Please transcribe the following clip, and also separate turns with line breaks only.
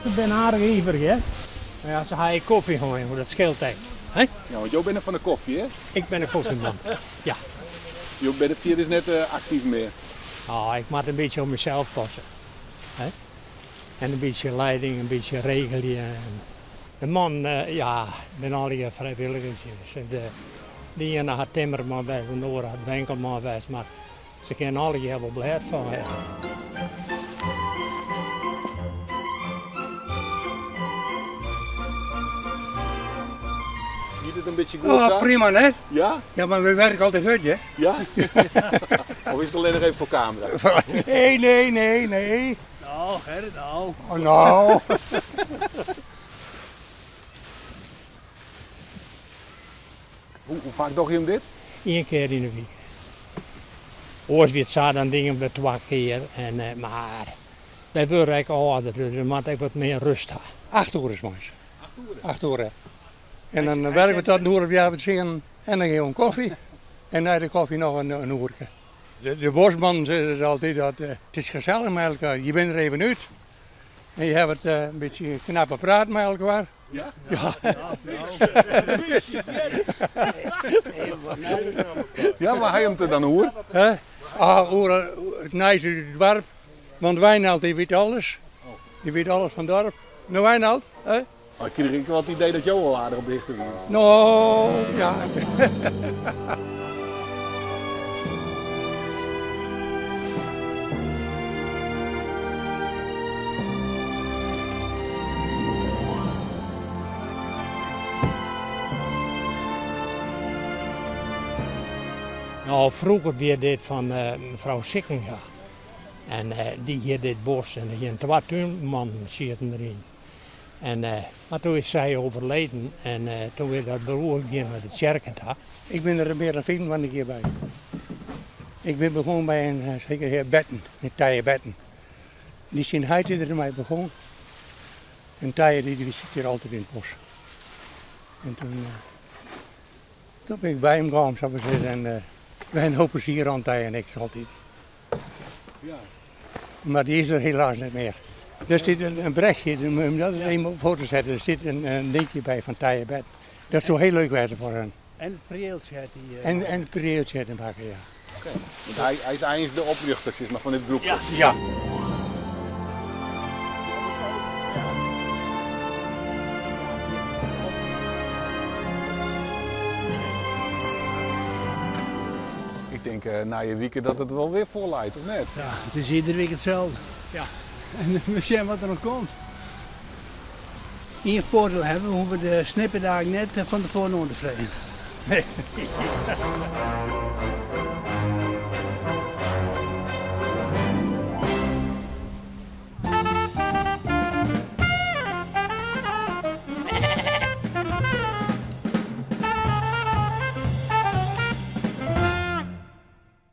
Ik ben aardig ivrig, hè. Maar ja, ze ga je koffie gooien, hoe dat scheelt echt. Hè?
Ja, want jij bent er van de koffie, hè?
Ik ben een koffieman. Ja.
Je bent het hier dus net actief meer.
Oh, ik moet een beetje op mezelf passen. Hè? En een beetje leiding, een beetje regelen. De man, ja, ben al die vrijwilligers. De ene had timmerman wijs, de andere had winkelman wijs, maar ze kennen alle heel wel blij van. Hè.
Ziet het een beetje goed
Oh,
zo?
prima net.
Ja?
Ja, maar we werken altijd uit, hè?
Ja? Of is het alleen nog even voor camera?
Nee.
Nou, Gerrit, nou.
Oh, nou.
Hoe vaak doe je hem dit?
1 keer in de week. Oors weer zo dan dingen we 2 keer. En, maar wij worden eigenlijk ouder, dus we moeten even wat meer rust hebben.
8 uur is maar. 8 uur, hè. En dan werken we tot een uur of ja, en dan geven we een koffie. En na de koffie nog een uurtje. De bosman zegt altijd dat het is gezellig met elkaar. Je bent er even uit. En je hebt een beetje knappe praat met elkaar.
Ja?
Ja.
Ja, maar hij hem er dan hoor?
Hè? Over het nice uit het dorp. Want Wijnald die weet alles. Die weet alles van het dorp. Nou Wijnald, hè?
Maar ik kreeg wel het idee dat jij wel aardig op dichter was.
Nou, ja.
Nou, vroeger weer dit van mevrouw Sikkinga. En die hier dit bos en hier een 2 tuinmannen zitten erin. En maar toen is zij overleden en toen weer dat beroerd ging met het kerken daar.
Ik ben er meer dan 25 keer bij. Ik ben begonnen bij een zeker heer Betten, een Tije Betten. Die zijn hij er mij begonnen. En Tije die zit hier altijd in het bos. En toen ben ik bij hem gekomen, zou ik zeggen. En wij hebben een hoop plezier aan Tije en ik altijd.
Ja.
Maar die is er helaas niet meer. Er zit een berichtje, om dat even op foto te zetten, er zit een linkje bij van Tije Betten. Dat zou heel leuk werden voor hen.
En het preeltje had hij.
En het periodeje te maken, ja.
Okay. Want hij is eigenlijk de oprichter zeg maar, van dit groepje.
Ja.
Ik denk na je weekend dat het wel weer vol lijkt, of net?
Ja, het is iedere week hetzelfde.
Ja.
En we zien wat er nog komt. Eén voordeel hebben, we hoeven de snipperdagen net van tevoren ondervreden.
Nee.